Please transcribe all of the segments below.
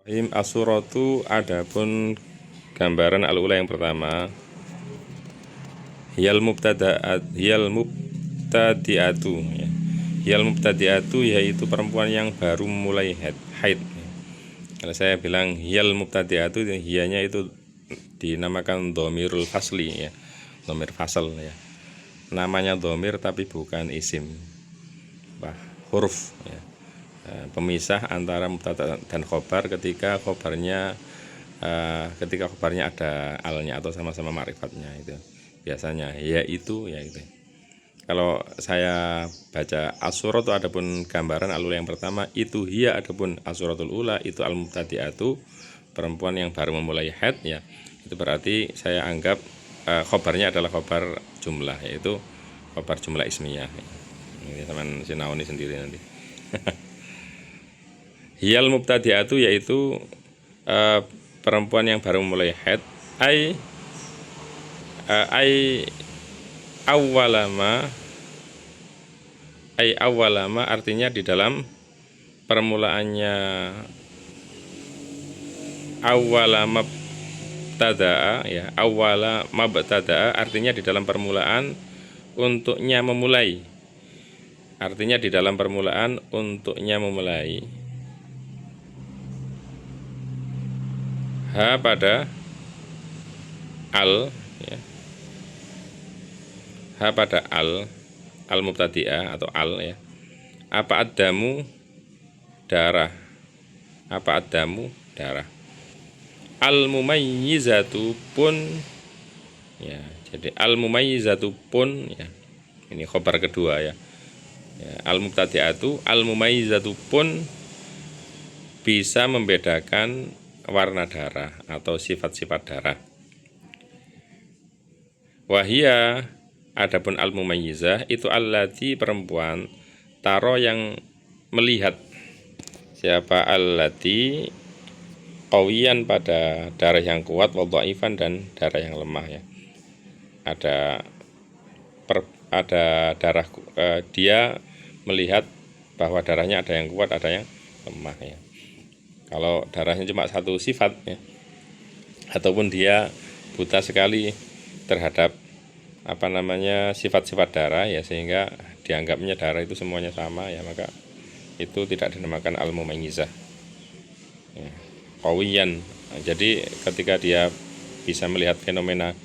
As-suratu adapun gambaran al-ula yang pertama, hiyal mubtadi'atu ya. Hiyal mubtadi'atu yaitu perempuan yang baru mulai haid. Kalau saya bilang hiyal mubtadi'atu, hiyanya itu dinamakan dhamirul fasli ya. Dhamir fasal ya. Namanya dhamir tapi bukan isim. Huruf ya. Pemisah antara mubtada dan khobar ketika khobarnya ada alnya atau sama-sama ma'rifatnya, itu biasanya yaitu. Kalau saya baca as-suratu adapun gambaran al-ula yang pertama, itu hiya adapun as-suratul ula itu al-mubtadi'atu perempuan yang baru memulai haid ya. Itu berarti saya anggap khobarnya adalah khobar jumlah, yaitu khobar jumlah ismiyah. Ini teman Sinauni sendiri nanti. Hiyal mubtadi'atu yaitu perempuan yang baru memulai haid, awalama artinya di dalam permulaannya, awalama mabtada'a ya, awala mabtada'a artinya di dalam permulaan untuknya memulai, artinya di dalam permulaan untuknya memulai. Ha pada al ya. Ha pada al mubtadi'ah atau al ya. Apa adamu darah. Apa adamu darah. Al mumayyizatu pun ya. Jadi al mumayyizatu pun ya. Ini khobar kedua ya. Al mubtadi'atu al mumayyizatu pun bisa membedakan warna darah atau sifat-sifat darah. Wahia adapun al mumayyizah itu allati perempuan taro yang melihat. Siapa? Allati qawiyan pada darah yang kuat, wa dhaifan dan darah yang lemah ya. Ada darah dia melihat bahwa darahnya ada yang kuat, ada yang lemah ya. Kalau darahnya cuma satu sifat ya, ataupun dia buta sekali terhadap sifat-sifat darah ya, sehingga dianggapnya darah itu semuanya sama ya, maka itu tidak dinamakan al-mumayyizah ya, qawiyan. Jadi ketika dia bisa melihat fenomena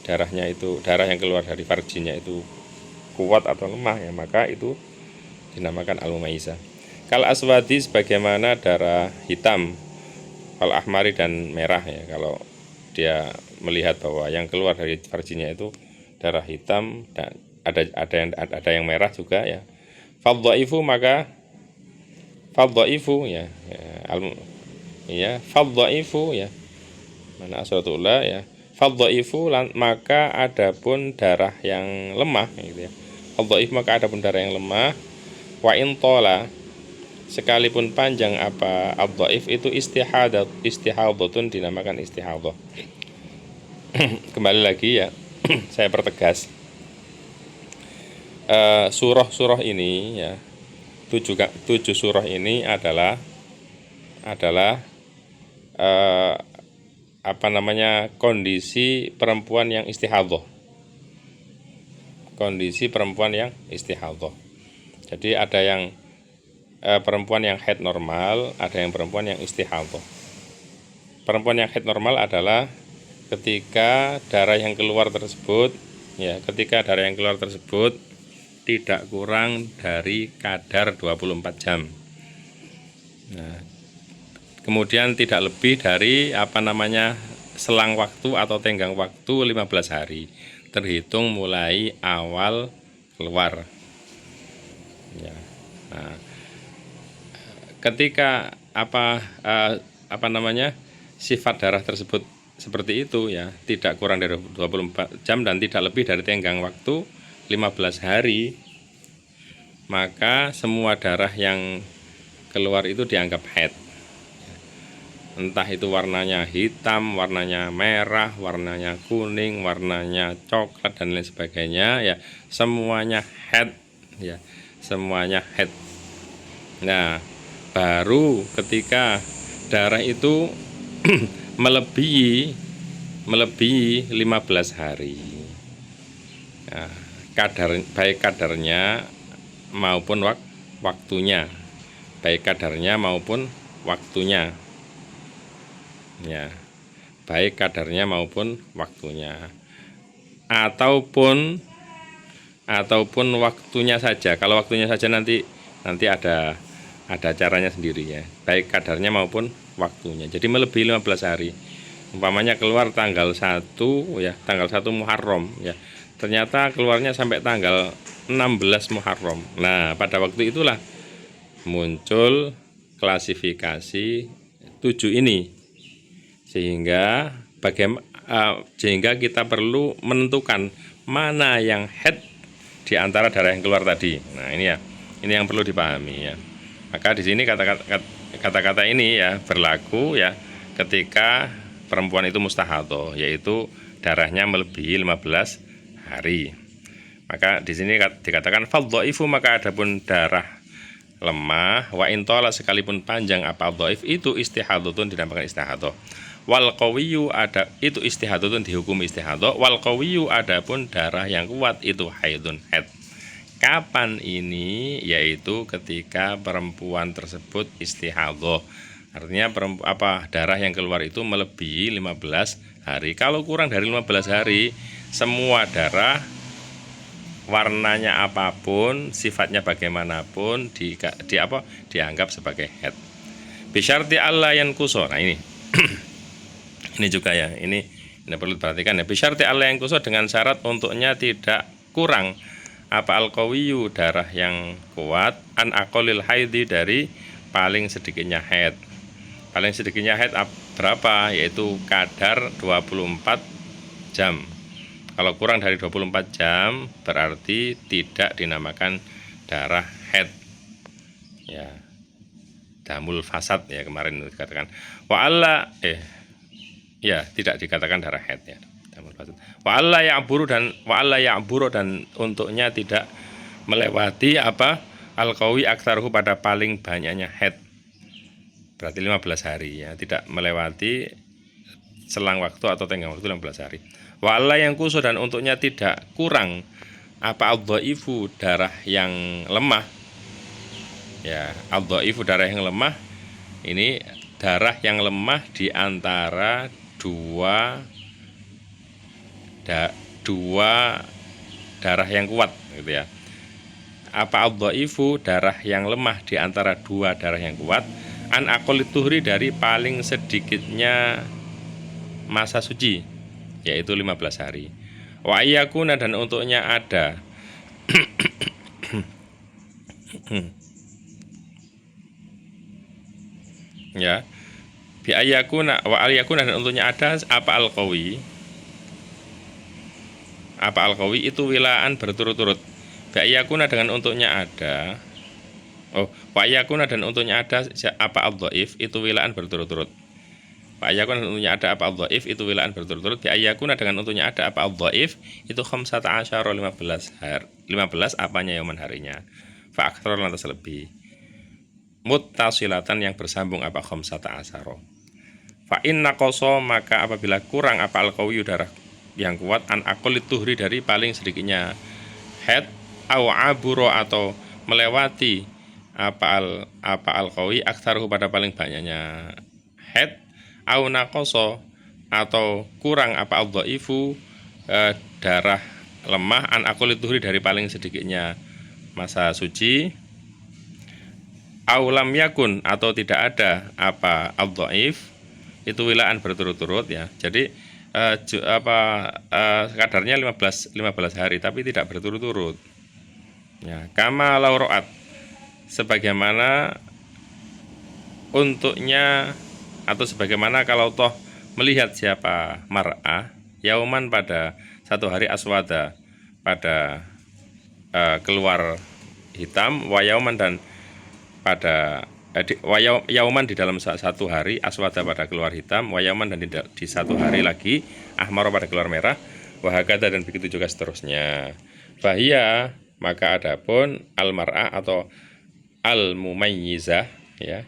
darahnya itu, darah yang keluar dari farjinya itu kuat atau lemah ya, maka itu dinamakan al-mumayyizah. Kal aswadi sebagaimana darah hitam, kal ahmari dan merah ya. Kalau dia melihat bahwa yang keluar dari farjinya itu darah hitam dan ada yang merah juga ya. Fadhaifu maka fadhaifu ya. Fadhaifu ya. Mana asratullah ya. Fadhaifu maka adapun darah yang lemah gitu ya. Fadhaif maka adapun darah yang lemah, wa in tola sekalipun panjang apa ad-dhaif itu istihadatun dinamakan istihadah. Kembali lagi ya, saya pertegas, surah ini ya, 7 surah ini adalah kondisi perempuan yang istihadah. Kondisi perempuan yang istihadah. Jadi ada yang perempuan yang haid normal, ada yang perempuan yang istihadah. Perempuan yang haid normal adalah ketika darah yang keluar tersebut tidak kurang dari kadar 24 jam. Nah, kemudian tidak lebih dari selang waktu atau tenggang waktu 15 hari terhitung mulai awal keluar. Ya. Nah, ketika sifat darah tersebut seperti itu ya, tidak kurang dari 24 jam dan tidak lebih dari tenggang waktu 15 hari, maka semua darah yang keluar itu dianggap haid. Entah itu warnanya hitam, warnanya merah, warnanya kuning, warnanya coklat dan lain sebagainya ya, semuanya haid ya, semuanya haid. Nah, baru ketika darah itu melebihi 15 hari. Nah, baik kadarnya maupun waktunya, baik kadarnya maupun waktunya, ya, baik kadarnya maupun waktunya, ataupun waktunya saja. Kalau waktunya saja nanti ada caranya sendiri ya, baik kadarnya maupun waktunya. Jadi melebihi 15 hari. Umpamanya keluar tanggal 1 ya, tanggal 1 Muharram ya. Ternyata keluarnya sampai tanggal 16 Muharram. Nah, pada waktu itulah muncul klasifikasi 7 ini. Sehingga sehingga kita perlu menentukan mana yang head di antara darah yang keluar tadi. Nah, ini ya. Ini yang perlu dipahami ya. Maka di sini kata-kata ini ya berlaku ya ketika perempuan itu mustahadah, yaitu darahnya melebihi 15 hari. Maka di sini dikatakan fadhaifu, maka adapun darah lemah wa intola sekalipun panjang apa dhaif itu istihadatun dinamakan istihadah. Wal qawiyyu ada itu istihadatun dihukum istihadah. Wal qawiyyu adapun darah yang kuat itu haidun haid. Kapan ini? Yaitu ketika perempuan tersebut istihadah. Artinya darah yang keluar itu melebihi 15 hari. Kalau kurang dari 15 hari, semua darah warnanya apapun, sifatnya bagaimanapun dianggap sebagai haid. Bisyarti Allah yang kusor. Nah ini ini juga ya, ini perlu diperhatikan ya. Bisyarti Allah yang kusor dengan syarat untuknya tidak kurang al-qawiyyu darah yang kuat an aqallil haidi dari paling sedikitnya haid. Paling sedikitnya haid berapa? Yaitu kadar 24 jam. Kalau kurang dari 24 jam berarti tidak dinamakan darah haid. Ya. Damul fasad ya kemarin dikatakan. Tidak dikatakan darah haid ya. Wa alla ya'buru dan untuknya tidak melewati al-qawi aktsaruhu pada paling banyaknya haid. Berarti 15 hari ya, tidak melewati selang waktu atau tenggang waktu 15 hari. Wa alla yang kusur dan untuknya tidak kurang al-dhaifu darah yang lemah. Ya, al-dhaifu darah yang lemah ini darah yang lemah di antara dua darah yang kuat gitu ya. Al-dhaifu darah yang lemah di antara dua darah yang kuat an aqallit tuhri dari paling sedikitnya masa suci yaitu 15 hari. Wa ayyakuna dan untuknya ada ya. Bi ayyakuna wa ayyakuna dan untuknya ada al-qawi itu wilaan berturut-turut. Ba'yakuna dengan untuknya ada. Ba'yakuna dan untuknya ada al-dhaif itu wilaan berturut-turut. Ba'yakuna dan untuknya ada al-dhaif itu wilaan berturut-turut. Ba'yakuna dengan untuknya ada al-dhaif itu 15 hari. 15 apanya yauman harinya. Fa aktsar lantas lebih. Muttasilatan yang bersambung 15. Fa inna qaso maka apabila kurang al-qawi darah yang kuat an aqallit tuhri dari paling sedikitnya haid au aburo atau melewati al-qawi aktsaruhu pada paling banyaknya haid au naqaso atau kurang al-dhaifu darah lemah an aqallit tuhri dari paling sedikitnya masa suci au lam yakun atau tidak ada al-dhaif itu wilaan berturut-turut ya. Jadi kadarnya 15 hari tapi tidak berturut-turut. Ya, kama lauroat sebagaimana untuknya atau sebagaimana kalau toh melihat siapa mar'ah yauman pada satu hari aswada pada keluar hitam wa yauman dan pada yauman di dalam satu hari aswada pada keluar hitam wayaman dan di satu hari lagi ahmar pada keluar merah wahakada dan begitu juga seterusnya. Bahia maka adapun al-mar'ah atau al-mumayyizah ya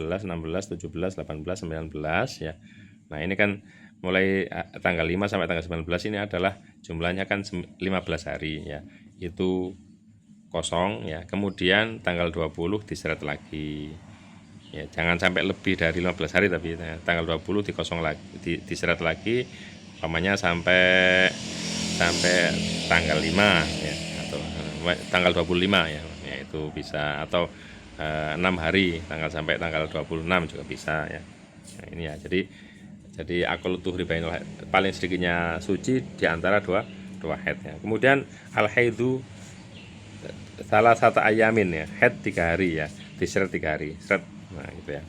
15, 16, 17, 18, 19 ya. Nah, ini kan mulai tanggal 5 sampai tanggal 19 ini adalah jumlahnya kan 15 hari ya. Itu kosong ya. Kemudian tanggal 20 diseret lagi. Ya, jangan sampai lebih dari 15 hari tapi ya, tanggal 20 dikosong lagi, diseret lagi umpamanya sampai tanggal 5 ya, atau tanggal 25 ya. Ya itu bisa, atau 6 hari sampai tanggal 26 juga bisa ya. Nah, ini ya. Jadi akul tuhri bainal paling sedikitnya suci di antara dua haid ya. Kemudian al haidu salah satu ayamin ya, haid 3 hari ya, diseret 3 hari, seret. Nah, gitu ya.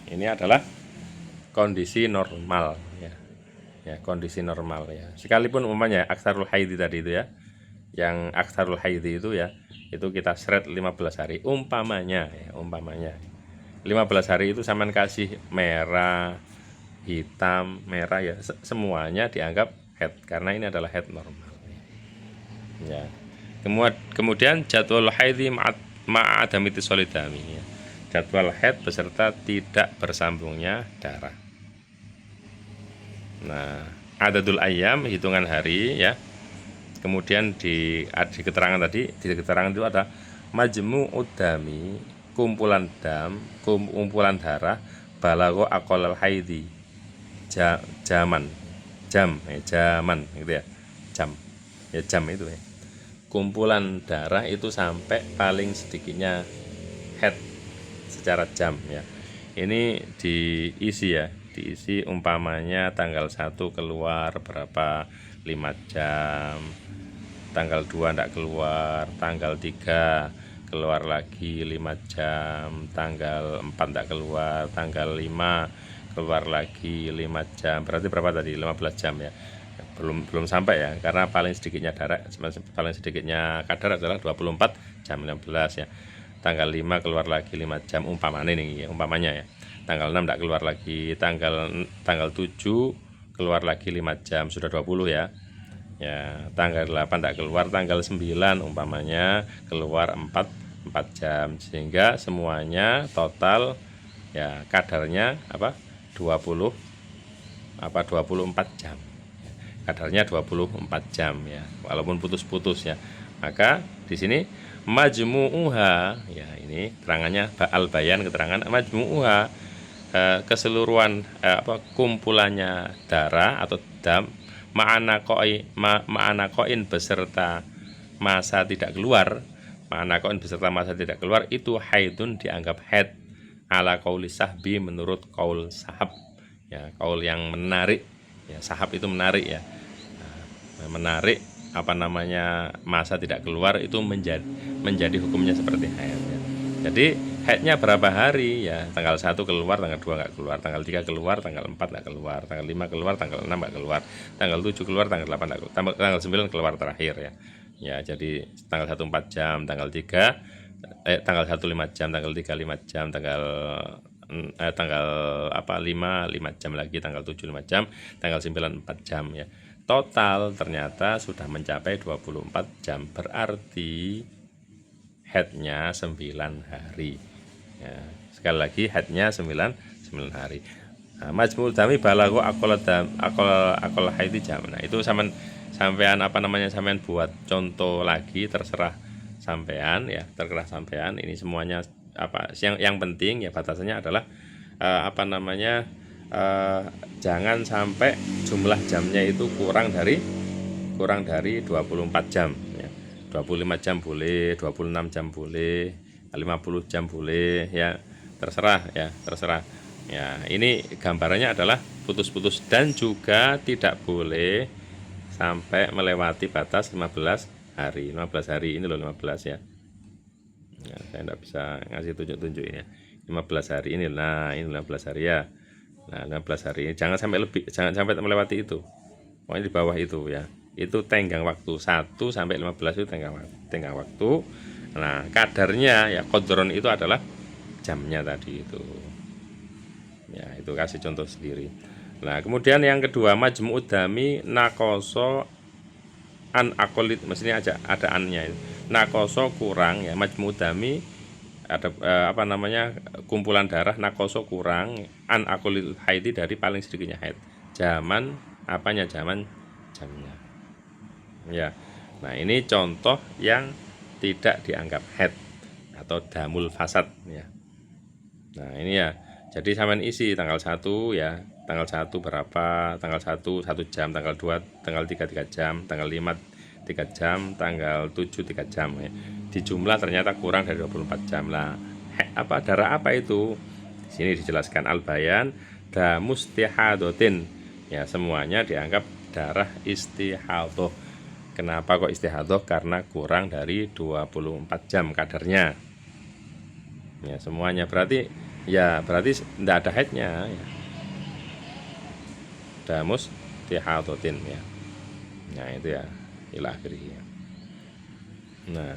Ini adalah kondisi normal ya. Ya, kondisi normal ya. Sekalipun umpamanya aksarul haidi tadi itu ya. Yang aksarul haidi itu ya, itu kita seret 15 hari umpamanya ya, umpamanya. 15 hari itu saman kasih merah, hitam, merah ya, semuanya dianggap haid karena ini adalah haid normal. Ya. Kemudian jadwal haidi ma'adamiti solidami ya. Jadwal haid beserta tidak bersambungnya darah. Nah, adadul ayam hitungan hari ya. Kemudian di keterangan tadi, di keterangan itu ada majmu udami, kumpulan darah, balagho aqallal haidi. Jaman, jaman gitu ya. Jam. Ya jam itu ya. Kumpulan darah itu sampai paling sedikitnya haid secara jam ya. Ini diisi ya, diisi umpamanya tanggal 1 keluar berapa 5 jam, tanggal 2 tidak keluar, tanggal 3 keluar lagi 5 jam, tanggal 4 tidak keluar, tanggal 5 keluar lagi 5 jam. Berarti berapa tadi? 15 jam ya. Belum sampai ya, karena paling sedikitnya paling sedikitnya kadar adalah 24 jam 15 ya. Tanggal 5 keluar lagi 5 jam umpamanya nih ya, umpamanya ya. Tanggal 6 tidak keluar lagi, tanggal 7 keluar lagi 5 jam, sudah 20 ya. Ya, tanggal 8 tidak keluar, tanggal 9 umpamanya keluar 4 jam, sehingga semuanya total ya kadarnya 24 jam. Kadarnya 24 jam ya, walaupun putus-putus ya. Maka di sini majmu'uha ya, ini keterangannya al-bayan, keterangan majmu'uha, keseluruhan kumpulannya darah atau dam ma'ana koin beserta masa tidak keluar, itu haidun dianggap haid ala qauli sahbi, menurut qaul sahab ya, qaul yang menarik ya. Sahab itu menarik ya, menarik masa tidak keluar itu menjadi hukumnya seperti haid ya. Jadi haidnya berapa hari ya, tanggal 1 keluar, tanggal 2 nggak keluar, tanggal 3 keluar, tanggal 4 nggak keluar, tanggal 5 keluar, tanggal 6 nggak keluar, tanggal 7 keluar, tanggal 8 nggak keluar, tanggal 9 keluar terakhir ya. Ya, jadi tanggal 1 4 jam, tanggal 1 5 jam, tanggal 3 5 jam, tanggal 5 jam lagi, tanggal 7 5 jam, tanggal 9 4 jam ya. Total ternyata sudah mencapai 24 jam, berarti haidnya 9 hari ya. Sekali lagi haidnya 9 hari. Nah, majmu'ul dami balagho aqall haidi jam. Nah, itu sampean sampean buat contoh lagi, terserah sampean ya, ini semuanya yang penting ya, batasannya adalah jangan sampai jumlah jamnya itu kurang dari 24 jam ya. 25 jam boleh, 26 jam boleh, 50 jam boleh ya, terserah ya, ini gambarannya adalah putus-putus, dan juga tidak boleh sampai melewati batas 15 hari. 15 hari ini loh, 15 ya. Ya, saya tidak bisa ngasih tunjuk-tunjuk ini ya. 15 hari ini, nah ini 15 hari ya. Nah, 15 hari ini jangan sampai melewati itu. Pokoknya di bawah itu ya. Itu tenggang waktu 1 sampai 15 itu tenggang waktu. Nah, kadarnya ya, qadron itu adalah jamnya tadi itu. Ya, itu kasih contoh sendiri. Nah, kemudian yang kedua, majmu'ud dami naqoso an akolit, mestinya ada annya itu. Naqoso kurang ya, majmu'ud dami ada kumpulan darah, naqoso kurang, an akolit haidi, dari paling sedikitnya haid. Zaman jamnya ya. Nah, ini contoh yang tidak dianggap haid atau damul fasad ya. Nah, ini ya, jadi sampean isi tanggal 1 ya, tanggal 1 berapa, tanggal 1 jam, tanggal 2 tanggal 3 jam, tanggal 5 3 jam, tanggal 7 3 jam ya. Di jumlah ternyata kurang dari 24 jam lah. Darah apa itu? Di sini dijelaskan al-bayan damustihadotin ya, semuanya dianggap darah istihadhah. Kenapa kok istihadhah? Karena kurang dari 24 jam kadarnya ya, semuanya berarti tidak ada haidnya ya. Damustihadotin ya. Nah, itu ya, ila akhirih. Nah,